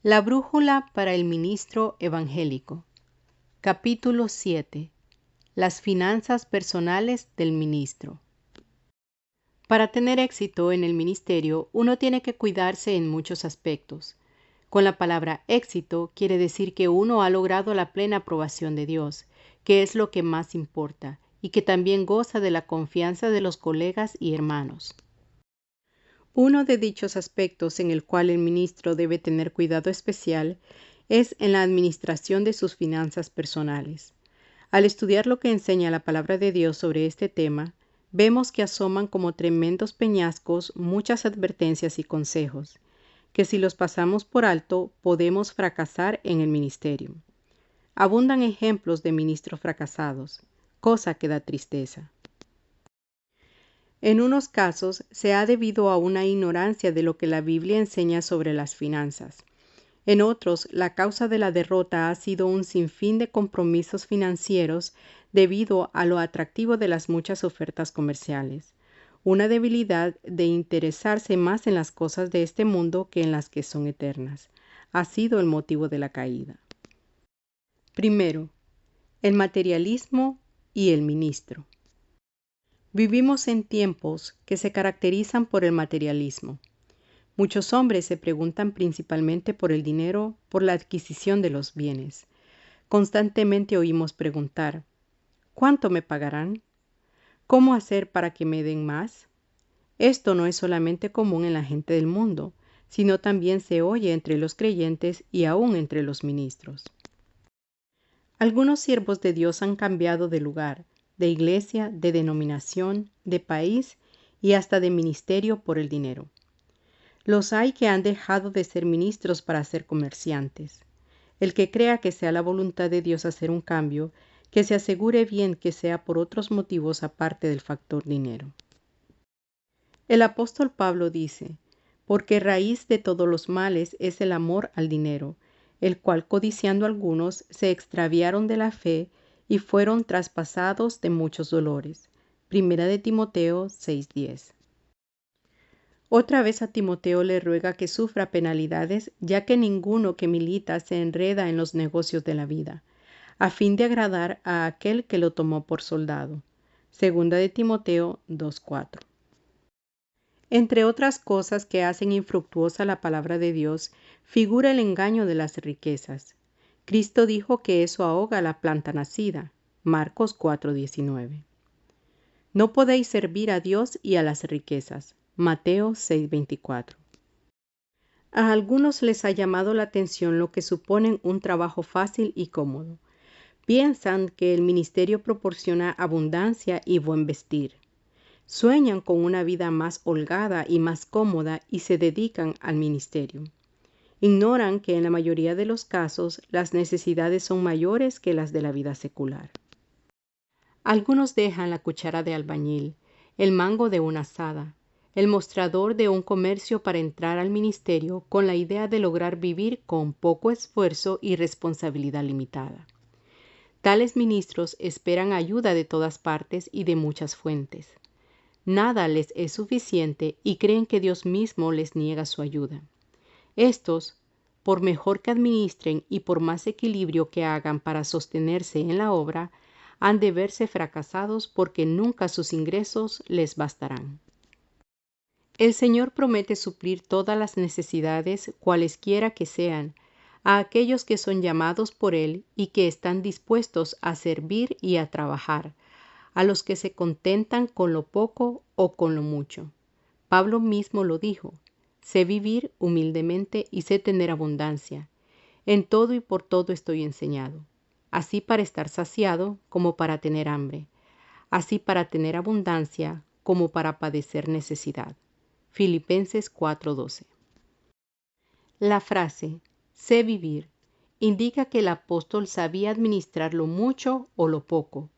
La brújula para el ministro evangélico. Capítulo 7. Las finanzas personales del ministro. Para tener éxito en el ministerio, uno tiene que cuidarse en muchos aspectos. Con la palabra éxito quiere decir que uno ha logrado la plena aprobación de Dios, que es lo que más importa, y que también goza de la confianza de los colegas y hermanos. Uno de dichos aspectos en el cual el ministro debe tener cuidado especial es en la administración de sus finanzas personales. Al estudiar lo que enseña la palabra de Dios sobre este tema, vemos que asoman como tremendos peñascos muchas advertencias y consejos, que si los pasamos por alto podemos fracasar en el ministerio. Abundan ejemplos de ministros fracasados, cosa que da tristeza. En unos casos se ha debido a una ignorancia de lo que la Biblia enseña sobre las finanzas. En otros, la causa de la derrota ha sido un sinfín de compromisos financieros debido a lo atractivo de las muchas ofertas comerciales. Una debilidad de interesarse más en las cosas de este mundo que en las que son eternas. Ha sido el motivo de la caída. Primero, el materialismo y el ministro. Vivimos en tiempos que se caracterizan por el materialismo. Muchos hombres se preguntan principalmente por el dinero, por la adquisición de los bienes. Constantemente oímos preguntar, ¿cuánto me pagarán? ¿Cómo hacer para que me den más? Esto no es solamente común en la gente del mundo, sino también se oye entre los creyentes y aún entre los ministros. Algunos siervos de Dios han cambiado de lugar, de iglesia, de denominación, de país y hasta de ministerio por el dinero. Los hay que han dejado de ser ministros para ser comerciantes. El que crea que sea la voluntad de Dios hacer un cambio, que se asegure bien que sea por otros motivos aparte del factor dinero. El apóstol Pablo dice, porque raíz de todos los males es el amor al dinero, el cual codiciando algunos se extraviaron de la fe y fueron traspasados de muchos dolores. Primera de Timoteo 6:10. Otra vez a Timoteo le ruega que sufra penalidades, ya que ninguno que milita se enreda en los negocios de la vida, a fin de agradar a aquel que lo tomó por soldado. Segunda de Timoteo 2:4. Entre otras cosas que hacen infructuosa la palabra de Dios, figura el engaño de las riquezas. Cristo dijo que eso ahoga la planta nacida. Marcos 4:19. No podéis servir a Dios y a las riquezas. Mateo 6:24. A algunos les ha llamado la atención lo que suponen un trabajo fácil y cómodo. Piensan que el ministerio proporciona abundancia y buen vestir. Sueñan con una vida más holgada y más cómoda y se dedican al ministerio. Ignoran que en la mayoría de los casos las necesidades son mayores que las de la vida secular. Algunos dejan la cuchara de albañil, el mango de una azada, el mostrador de un comercio para entrar al ministerio con la idea de lograr vivir con poco esfuerzo y responsabilidad limitada. Tales ministros esperan ayuda de todas partes y de muchas fuentes. Nada les es suficiente y creen que Dios mismo les niega su ayuda. Estos, por mejor que administren y por más equilibrio que hagan para sostenerse en la obra, han de verse fracasados porque nunca sus ingresos les bastarán. El Señor promete suplir todas las necesidades, cualesquiera que sean, a aquellos que son llamados por Él y que están dispuestos a servir y a trabajar, a los que se contentan con lo poco o con lo mucho. Pablo mismo lo dijo, sé vivir humildemente y sé tener abundancia. En todo y por todo estoy enseñado, así para estar saciado como para tener hambre, así para tener abundancia como para padecer necesidad. Filipenses 4:12. La frase, sé vivir, indica que el apóstol sabía administrar lo mucho o lo poco,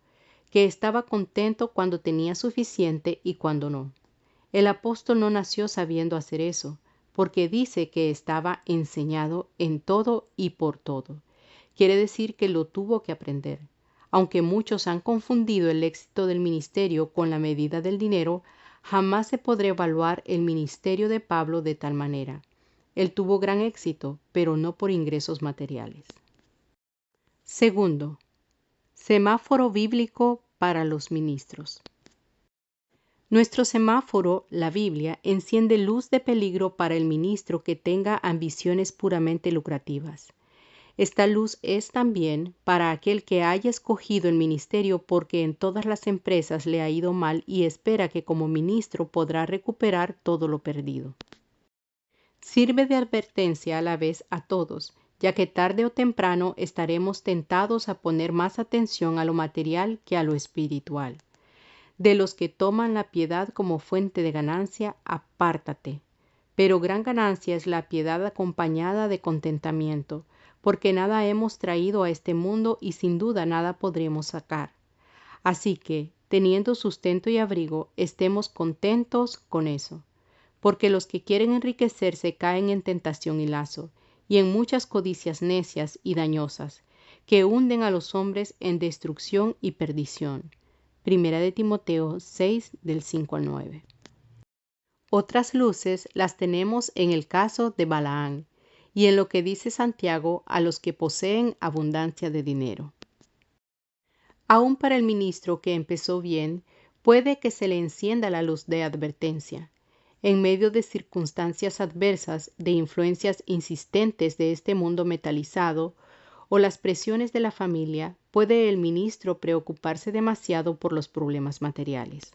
que estaba contento cuando tenía suficiente y cuando no. El apóstol no nació sabiendo hacer eso, porque dice que estaba enseñado en todo y por todo. Quiere decir que lo tuvo que aprender. Aunque muchos han confundido el éxito del ministerio con la medida del dinero, jamás se podrá evaluar el ministerio de Pablo de tal manera. Él tuvo gran éxito, pero no por ingresos materiales. Segundo, semáforo bíblico para los ministros. Nuestro semáforo, la Biblia, enciende luz de peligro para el ministro que tenga ambiciones puramente lucrativas. Esta luz es también para aquel que haya escogido el ministerio porque en todas las empresas le ha ido mal y espera que como ministro podrá recuperar todo lo perdido. Sirve de advertencia a la vez a todos, ya que tarde o temprano estaremos tentados a poner más atención a lo material que a lo espiritual. De los que toman la piedad como fuente de ganancia, apártate. Pero gran ganancia es la piedad acompañada de contentamiento, porque nada hemos traído a este mundo y sin duda nada podremos sacar. Así que, teniendo sustento y abrigo, estemos contentos con eso. Porque los que quieren enriquecerse caen en tentación y lazo, y en muchas codicias necias y dañosas, que hunden a los hombres en destrucción y perdición. Primera de Timoteo 6, del 5 al 9. Otras luces las tenemos en el caso de Balaán y en lo que dice Santiago a los que poseen abundancia de dinero. Aún para el ministro que empezó bien, puede que se le encienda la luz de advertencia. En medio de circunstancias adversas, de influencias insistentes de este mundo metalizado, o las presiones de la familia, puede el ministro preocuparse demasiado por los problemas materiales.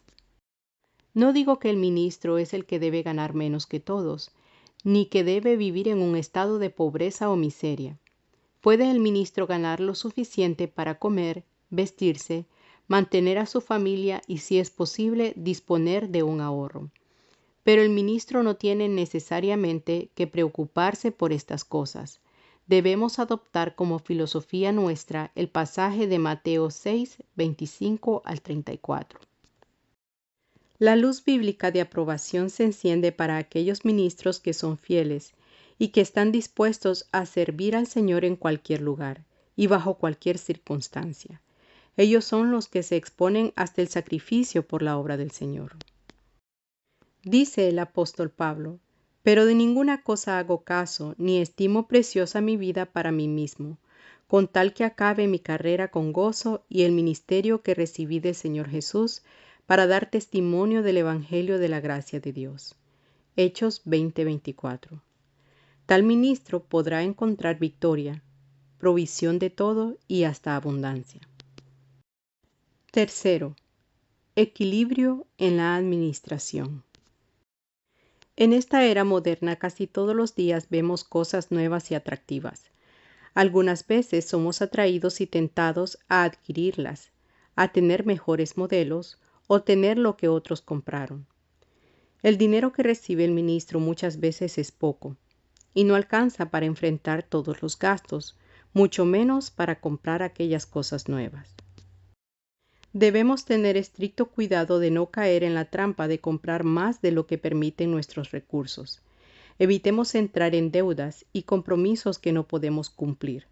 No digo que el ministro es el que debe ganar menos que todos, ni que debe vivir en un estado de pobreza o miseria. Puede el ministro ganar lo suficiente para comer, vestirse, mantener a su familia y, si es posible, disponer de un ahorro. Pero el ministro no tiene necesariamente que preocuparse por estas cosas. Debemos adoptar como filosofía nuestra el pasaje de Mateo 6, 25 al 34. La luz bíblica de aprobación se enciende para aquellos ministros que son fieles y que están dispuestos a servir al Señor en cualquier lugar y bajo cualquier circunstancia. Ellos son los que se exponen hasta el sacrificio por la obra del Señor. Dice el apóstol Pablo: pero de ninguna cosa hago caso, ni estimo preciosa mi vida para mí mismo, con tal que acabe mi carrera con gozo y el ministerio que recibí del Señor Jesús, para dar testimonio del Evangelio de la gracia de Dios. Hechos 20:24. Tal ministro podrá encontrar victoria, provisión de todo y hasta abundancia. Tercero, equilibrio en la administración. En esta era moderna casi todos los días vemos cosas nuevas y atractivas. Algunas veces somos atraídos y tentados a adquirirlas, a tener mejores modelos o tener lo que otros compraron. El dinero que recibe el ministro muchas veces es poco y no alcanza para enfrentar todos los gastos, mucho menos para comprar aquellas cosas nuevas. Debemos tener estricto cuidado de no caer en la trampa de comprar más de lo que permiten nuestros recursos. Evitemos entrar en deudas y compromisos que no podemos cumplir.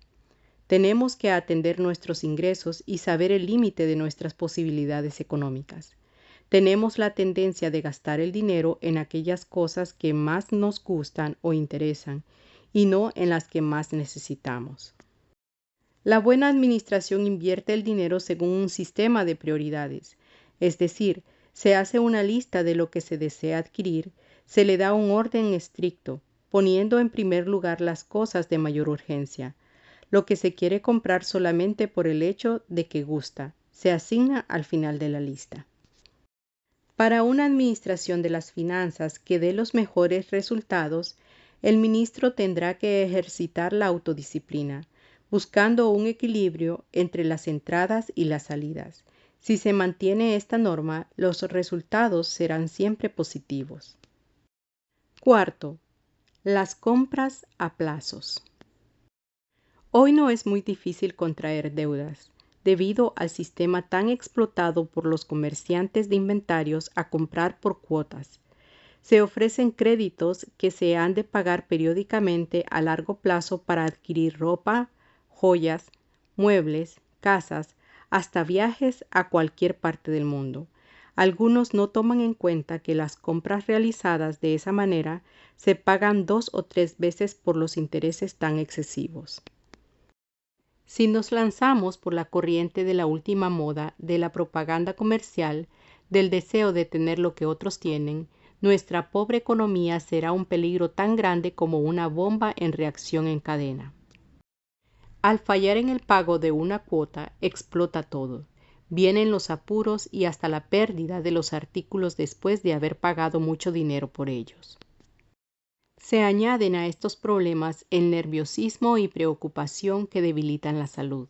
Tenemos que atender nuestros ingresos y saber el límite de nuestras posibilidades económicas. Tenemos la tendencia de gastar el dinero en aquellas cosas que más nos gustan o interesan y no en las que más necesitamos. La buena administración invierte el dinero según un sistema de prioridades, es decir, se hace una lista de lo que se desea adquirir, se le da un orden estricto, poniendo en primer lugar las cosas de mayor urgencia. Lo que se quiere comprar solamente por el hecho de que gusta, se asigna al final de la lista. Para una administración de las finanzas que dé los mejores resultados, el ministro tendrá que ejercitar la autodisciplina, buscando un equilibrio entre las entradas y las salidas. Si se mantiene esta norma, los resultados serán siempre positivos. Cuarto, las compras a plazos. Hoy no es muy difícil contraer deudas, debido al sistema tan explotado por los comerciantes de inventarios a comprar por cuotas. Se ofrecen créditos que se han de pagar periódicamente a largo plazo para adquirir ropa, joyas, muebles, casas, hasta viajes a cualquier parte del mundo. Algunos no toman en cuenta que las compras realizadas de esa manera se pagan 2 o 3 veces por los intereses tan excesivos. Si nos lanzamos por la corriente de la última moda, de la propaganda comercial, del deseo de tener lo que otros tienen, nuestra pobre economía será un peligro tan grande como una bomba en reacción en cadena. Al fallar en el pago de una cuota, explota todo. Vienen los apuros y hasta la pérdida de los artículos después de haber pagado mucho dinero por ellos. Se añaden a estos problemas el nerviosismo y preocupación que debilitan la salud.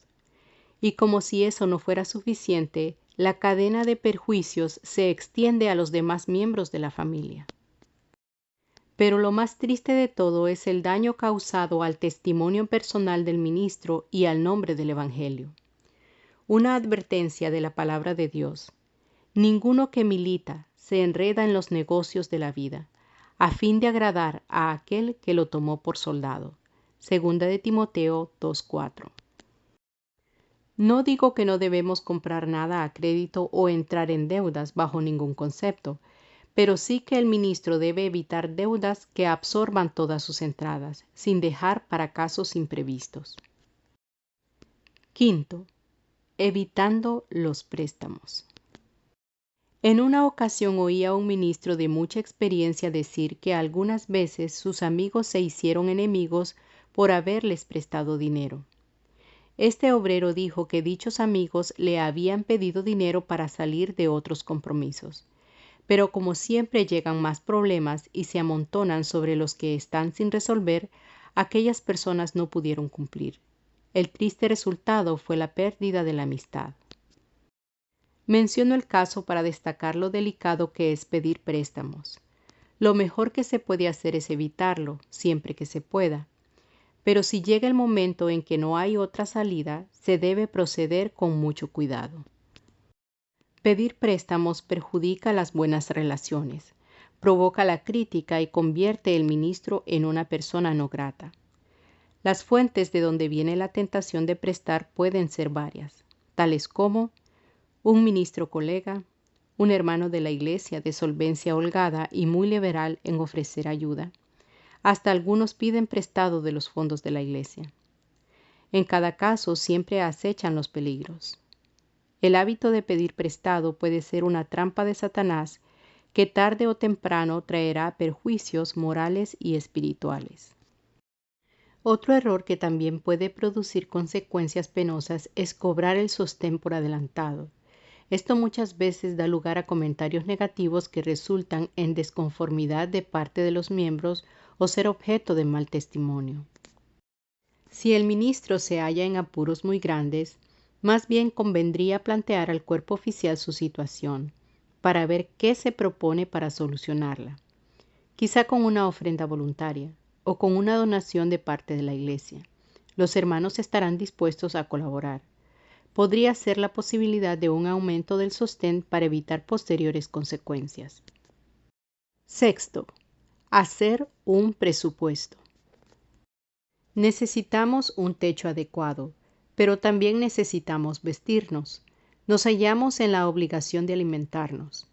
Y como si eso no fuera suficiente, la cadena de perjuicios se extiende a los demás miembros de la familia. Pero lo más triste de todo es el daño causado al testimonio personal del ministro y al nombre del Evangelio. Una advertencia de la palabra de Dios. Ninguno que milita se enreda en los negocios de la vida, a fin de agradar a aquel que lo tomó por soldado. Segunda de Timoteo 2:4. No digo que no debemos comprar nada a crédito o entrar en deudas bajo ningún concepto, pero sí que el ministro debe evitar deudas que absorban todas sus entradas, sin dejar para casos imprevistos. Quinto, evitando los préstamos. En una ocasión oí a un ministro de mucha experiencia decir que algunas veces sus amigos se hicieron enemigos por haberles prestado dinero. Este obrero dijo que dichos amigos le habían pedido dinero para salir de otros compromisos. Pero como siempre llegan más problemas y se amontonan sobre los que están sin resolver, aquellas personas no pudieron cumplir. El triste resultado fue la pérdida de la amistad. Menciono el caso para destacar lo delicado que es pedir préstamos. Lo mejor que se puede hacer es evitarlo, siempre que se pueda. Pero si llega el momento en que no hay otra salida, se debe proceder con mucho cuidado. Pedir préstamos perjudica las buenas relaciones, provoca la crítica y convierte al ministro en una persona no grata. Las fuentes de donde viene la tentación de prestar pueden ser varias, tales como un ministro colega, un hermano de la iglesia de solvencia holgada y muy liberal en ofrecer ayuda. Hasta algunos piden prestado de los fondos de la iglesia. En cada caso siempre acechan los peligros. El hábito de pedir prestado puede ser una trampa de Satanás que tarde o temprano traerá perjuicios morales y espirituales. Otro error que también puede producir consecuencias penosas es cobrar el sostén por adelantado. Esto muchas veces da lugar a comentarios negativos que resultan en desconformidad de parte de los miembros o ser objeto de mal testimonio. Si el ministro se halla en apuros muy grandes, más bien convendría plantear al cuerpo oficial su situación, para ver qué se propone para solucionarla, quizá con una ofrenda voluntaria o con una donación de parte de la iglesia. Los hermanos estarán dispuestos a colaborar. Podría ser la posibilidad de un aumento del sostén para evitar posteriores consecuencias. Sexto, hacer un presupuesto. Necesitamos un techo adecuado, pero también necesitamos vestirnos. Nos hallamos en la obligación de alimentarnos.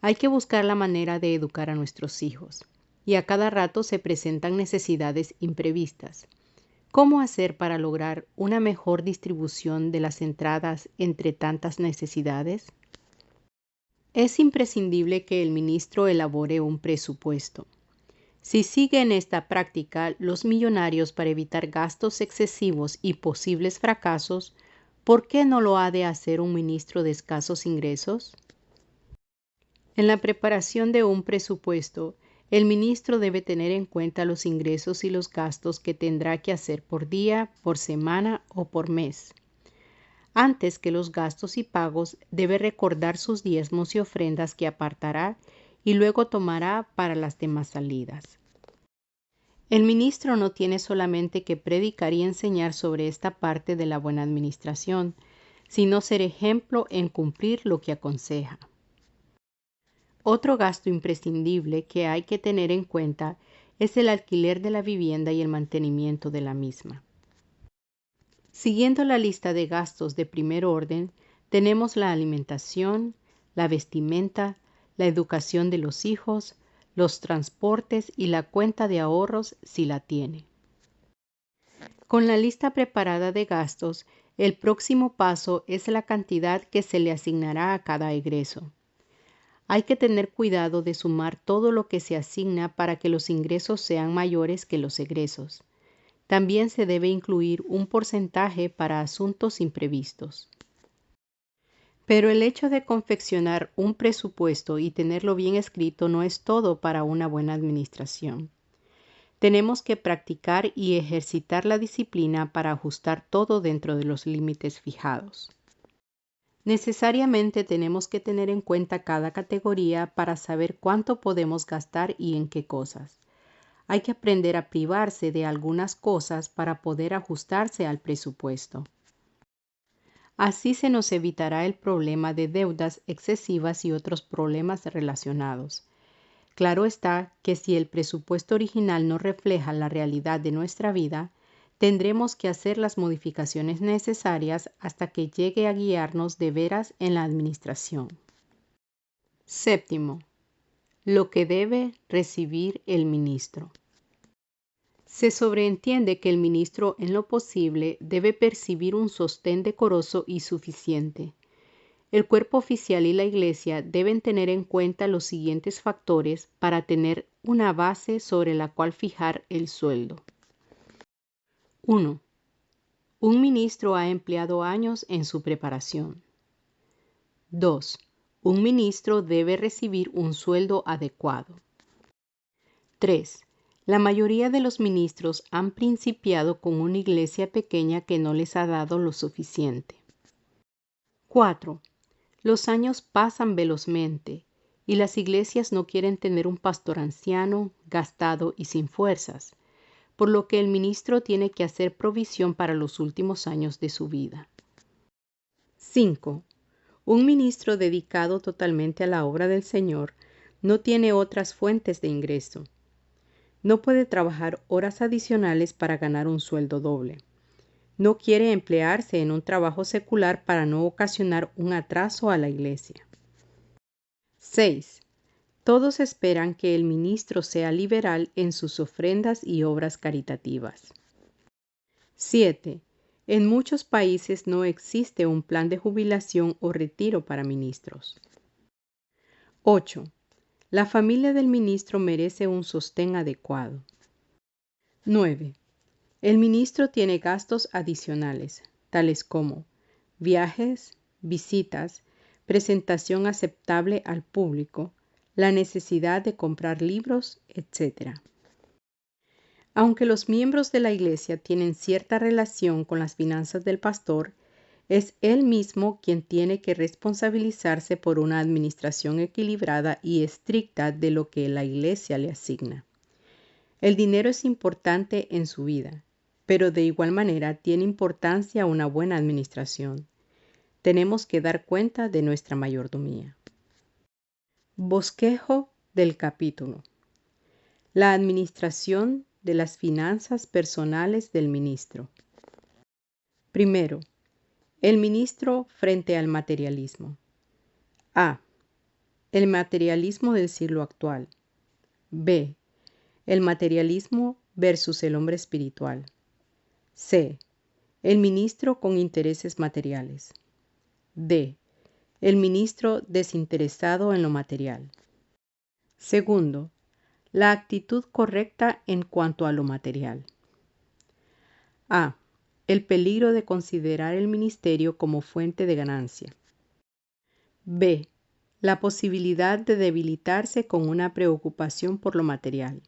Hay que buscar la manera de educar a nuestros hijos, y a cada rato se presentan necesidades imprevistas. ¿Cómo hacer para lograr una mejor distribución de las entradas entre tantas necesidades? Es imprescindible que el ministro elabore un presupuesto. Si siguen esta práctica los millonarios para evitar gastos excesivos y posibles fracasos, ¿por qué no lo ha de hacer un ministro de escasos ingresos? En la preparación de un presupuesto, el ministro debe tener en cuenta los ingresos y los gastos que tendrá que hacer por día, por semana o por mes. Antes que los gastos y pagos, debe recordar sus diezmos y ofrendas que apartará y luego tomará para las demás salidas. El ministro no tiene solamente que predicar y enseñar sobre esta parte de la buena administración, sino ser ejemplo en cumplir lo que aconseja. Otro gasto imprescindible que hay que tener en cuenta es el alquiler de la vivienda y el mantenimiento de la misma. Siguiendo la lista de gastos de primer orden, tenemos la alimentación, la vestimenta, la educación de los hijos, los transportes y la cuenta de ahorros si la tiene. Con la lista preparada de gastos, el próximo paso es la cantidad que se le asignará a cada egreso. Hay que tener cuidado de sumar todo lo que se asigna para que los ingresos sean mayores que los egresos. También se debe incluir un porcentaje para asuntos imprevistos. Pero el hecho de confeccionar un presupuesto y tenerlo bien escrito no es todo para una buena administración. Tenemos que practicar y ejercitar la disciplina para ajustar todo dentro de los límites fijados. Necesariamente tenemos que tener en cuenta cada categoría para saber cuánto podemos gastar y en qué cosas. Hay que aprender a privarse de algunas cosas para poder ajustarse al presupuesto. Así se nos evitará el problema de deudas excesivas y otros problemas relacionados. Claro está que si el presupuesto original no refleja la realidad de nuestra vida, tendremos que hacer las modificaciones necesarias hasta que llegue a guiarnos de veras en la administración. Séptimo, lo que debe recibir el ministro. Se sobreentiende que el ministro, en lo posible, debe percibir un sostén decoroso y suficiente. El cuerpo oficial y la Iglesia deben tener en cuenta los siguientes factores para tener una base sobre la cual fijar el sueldo. 1. Un ministro ha empleado años en su preparación. 2. Un ministro debe recibir un sueldo adecuado. 3. La mayoría de los ministros han principiado con una iglesia pequeña que no les ha dado lo suficiente. 4. Los años pasan velozmente y las iglesias no quieren tener un pastor anciano, gastado y sin fuerzas, por lo que el ministro tiene que hacer provisión para los últimos años de su vida. 5. Un ministro dedicado totalmente a la obra del Señor no tiene otras fuentes de ingreso. No puede trabajar horas adicionales para ganar un sueldo doble. No quiere emplearse en un trabajo secular para no ocasionar un atraso a la iglesia. 6. Todos esperan que el ministro sea liberal en sus ofrendas y obras caritativas. 7. En muchos países no existe un plan de jubilación o retiro para ministros. 8. La familia del ministro merece un sostén adecuado. 9. El ministro tiene gastos adicionales, tales como viajes, visitas, presentación aceptable al público, la necesidad de comprar libros, etc. Aunque los miembros de la iglesia tienen cierta relación con las finanzas del pastor, es él mismo quien tiene que responsabilizarse por una administración equilibrada y estricta de lo que la iglesia le asigna. El dinero es importante en su vida, pero de igual manera tiene importancia una buena administración. Tenemos que dar cuenta de nuestra mayordomía. Bosquejo del capítulo. La administración de las finanzas personales del ministro. Primero, el ministro frente al materialismo. A. El materialismo del siglo actual. B. El materialismo versus el hombre espiritual. C. El ministro con intereses materiales. D. El ministro desinteresado en lo material. Segundo, la actitud correcta en cuanto a lo material. A. El peligro de considerar el ministerio como fuente de ganancia. B. La posibilidad de debilitarse con una preocupación por lo material.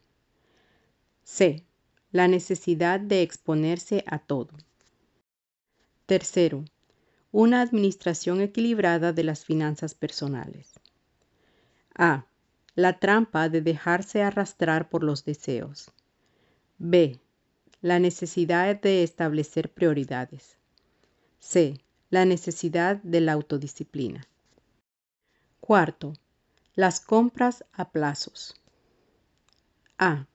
C. La necesidad de exponerse a todo. Tercero, una administración equilibrada de las finanzas personales. A. La trampa de dejarse arrastrar por los deseos. B. La necesidad de establecer prioridades. C. La necesidad de la autodisciplina. Cuarto, las compras a plazos. A.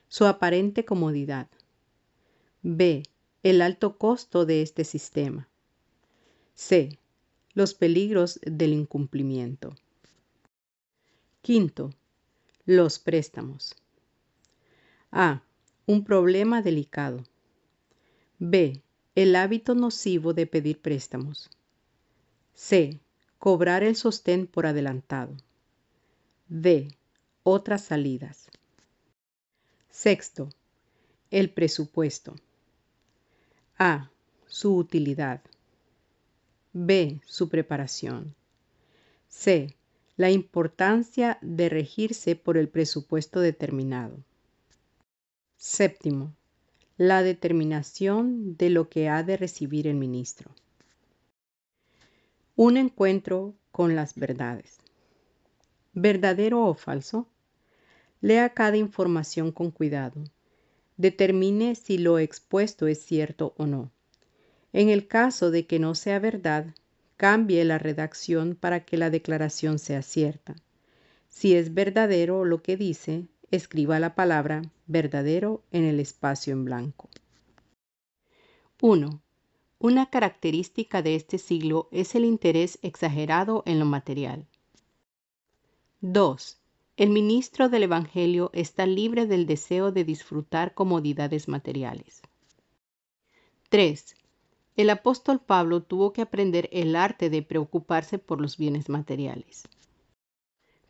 Su aparente comodidad. B. El alto costo de este sistema. C. Los peligros del incumplimiento. Quinto, los préstamos. A. Un problema delicado. B. El hábito nocivo de pedir préstamos. C. Cobrar el sostén por adelantado. D. Otras salidas. Sexto, el presupuesto. A. Su utilidad. B. Su preparación. C. La importancia de regirse por el presupuesto determinado. Séptimo, la determinación de lo que ha de recibir el ministro. Un encuentro con las verdades. ¿Verdadero o falso? Lea cada información con cuidado. Determine si lo expuesto es cierto o no. En el caso de que no sea verdad, cambie la redacción para que la declaración sea cierta. Si es verdadero lo que dice, escriba la palabra verdadero en el espacio en blanco. 1. Una característica de este siglo es el interés exagerado en lo material. 2. El ministro del Evangelio está libre del deseo de disfrutar comodidades materiales. 3. El apóstol Pablo tuvo que aprender el arte de preocuparse por los bienes materiales.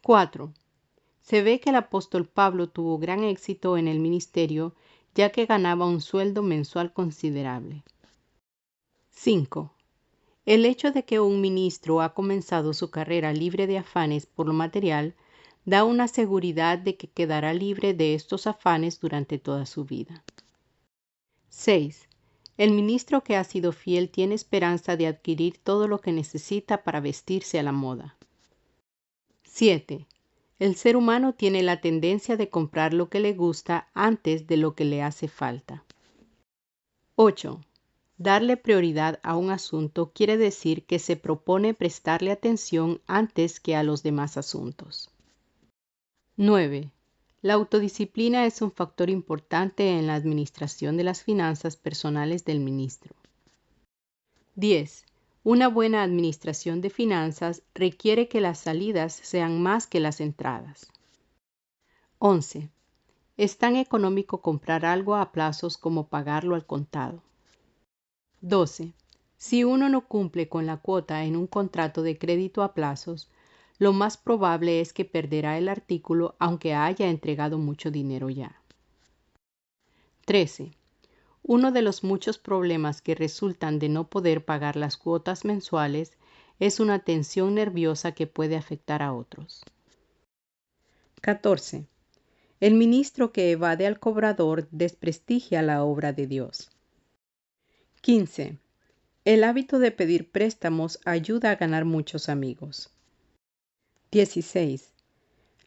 4. Se ve que el apóstol Pablo tuvo gran éxito en el ministerio, ya que ganaba un sueldo mensual considerable. 5. El hecho de que un ministro ha comenzado su carrera libre de afanes por lo material da una seguridad de que quedará libre de estos afanes durante toda su vida. 6. El ministro que ha sido fiel tiene esperanza de adquirir todo lo que necesita para vestirse a la moda. 7. El ser humano tiene la tendencia de comprar lo que le gusta antes de lo que le hace falta. 8. Darle prioridad a un asunto quiere decir que se propone prestarle atención antes que a los demás asuntos. 9. La autodisciplina es un factor importante en la administración de las finanzas personales del ministro. 10. Una buena administración de finanzas requiere que las salidas sean más que las entradas. 11. Es tan económico comprar algo a plazos como pagarlo al contado. 12. Si uno no cumple con la cuota en un contrato de crédito a plazos, lo más probable es que perderá el artículo aunque haya entregado mucho dinero ya. 13. Uno de los muchos problemas que resultan de no poder pagar las cuotas mensuales es una tensión nerviosa que puede afectar a otros. 14. El ministro que evade al cobrador desprestigia la obra de Dios. 15. El hábito de pedir préstamos ayuda a ganar muchos amigos. 16.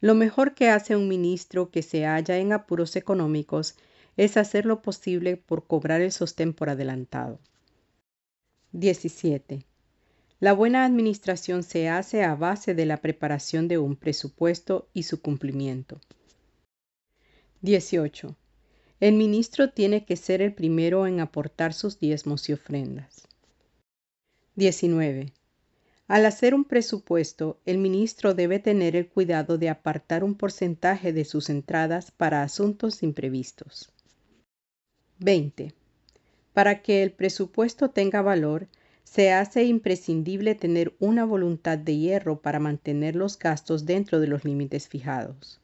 Lo mejor que hace un ministro que se halla en apuros económicos es hacer lo posible por cobrar el sostén por adelantado. 17. La buena administración se hace a base de la preparación de un presupuesto y su cumplimiento. 18. El ministro tiene que ser el primero en aportar sus diezmos y ofrendas. 19. Al hacer un presupuesto, el ministro debe tener el cuidado de apartar un porcentaje de sus entradas para asuntos imprevistos. 20. Para que el presupuesto tenga valor, se hace imprescindible tener una voluntad de hierro para mantener los gastos dentro de los límites fijados.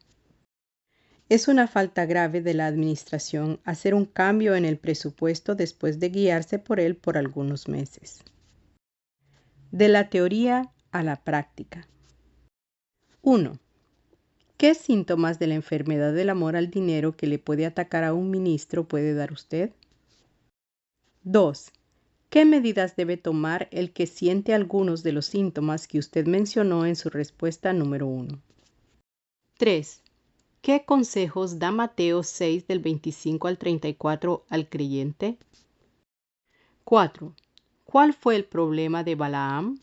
Es una falta grave de la administración hacer un cambio en el presupuesto después de guiarse por él por algunos meses. De la teoría a la práctica. 1. ¿Qué síntomas de la enfermedad del amor al dinero que le puede atacar a un ministro puede dar usted? 2. ¿Qué medidas debe tomar el que siente algunos de los síntomas que usted mencionó en su respuesta número 1? 3. ¿Qué consejos da Mateo 6 del 25 al 34 al creyente? 4. ¿Cuál fue el problema de Balaam?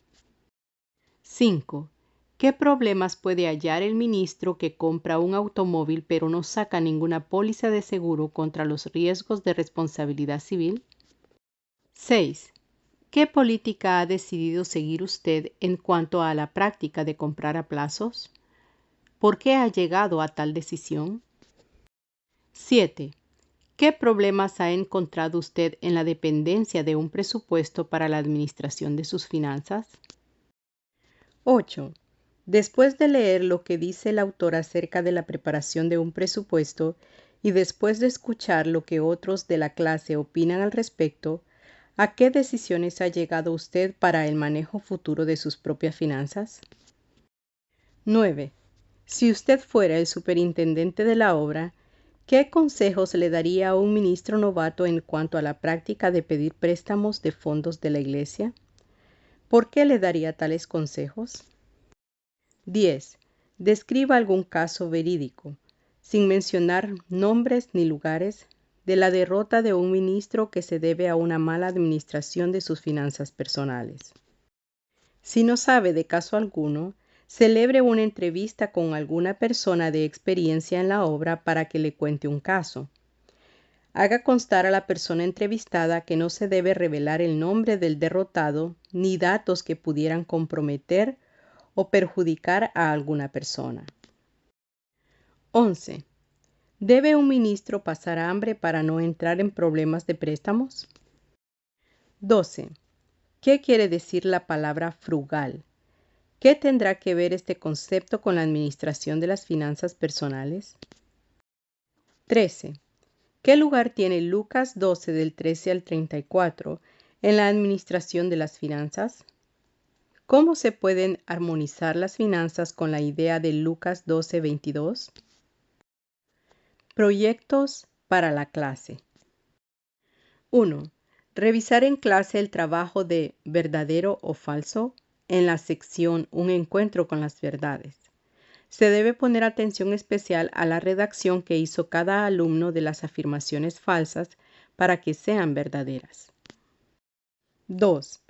5. ¿Qué problemas puede hallar el ministro que compra un automóvil pero no saca ninguna póliza de seguro contra los riesgos de responsabilidad civil? 6. ¿Qué política ha decidido seguir usted en cuanto a la práctica de comprar a plazos? ¿Por qué ha llegado a tal decisión? 7. ¿Qué problemas ha encontrado usted en la dependencia de un presupuesto para la administración de sus finanzas? 8. Después de leer lo que dice el autor acerca de la preparación de un presupuesto y después de escuchar lo que otros de la clase opinan al respecto, ¿a qué decisiones ha llegado usted para el manejo futuro de sus propias finanzas? 9. Si usted fuera el superintendente de la obra, ¿qué consejos le daría a un ministro novato en cuanto a la práctica de pedir préstamos de fondos de la iglesia? ¿Por qué le daría tales consejos? 10. Describa algún caso verídico, sin mencionar nombres ni lugares, de la derrota de un ministro que se debe a una mala administración de sus finanzas personales. Si no sabe de caso alguno, celebre una entrevista con alguna persona de experiencia en la obra para que le cuente un caso. Haga constar a la persona entrevistada que no se debe revelar el nombre del derrotado ni datos que pudieran comprometer o perjudicar a alguna persona. 11. ¿Debe un ministro pasar hambre para no entrar en problemas de préstamos? 12. ¿Qué quiere decir la palabra frugal? ¿Qué tendrá que ver este concepto con la administración de las finanzas personales? 13. ¿Qué lugar tiene Lucas 12 del 13 al 34 en la administración de las finanzas? ¿Cómo se pueden armonizar las finanzas con la idea de Lucas 12:22? Proyectos para la clase. 1. Revisar en clase el trabajo de verdadero o falso en la sección Un encuentro con las verdades. Se debe poner atención especial a la redacción que hizo cada alumno de las afirmaciones falsas para que sean verdaderas. 2.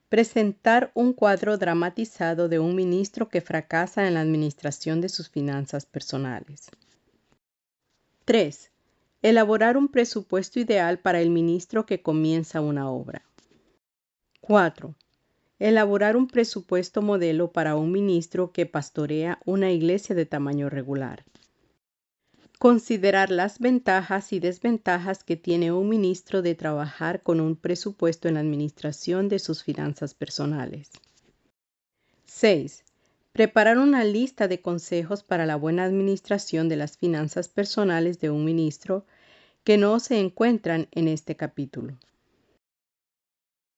Presentar un cuadro dramatizado de un ministro que fracasa en la administración de sus finanzas personales. 3. Elaborar un presupuesto ideal para el ministro que comienza una obra. 4. Elaborar un presupuesto modelo para un ministro que pastorea una iglesia de tamaño regular. Considerar las ventajas y desventajas que tiene un ministro de trabajar con un presupuesto en la administración de sus finanzas personales. 6. Preparar una lista de consejos para la buena administración de las finanzas personales de un ministro que no se encuentran en este capítulo.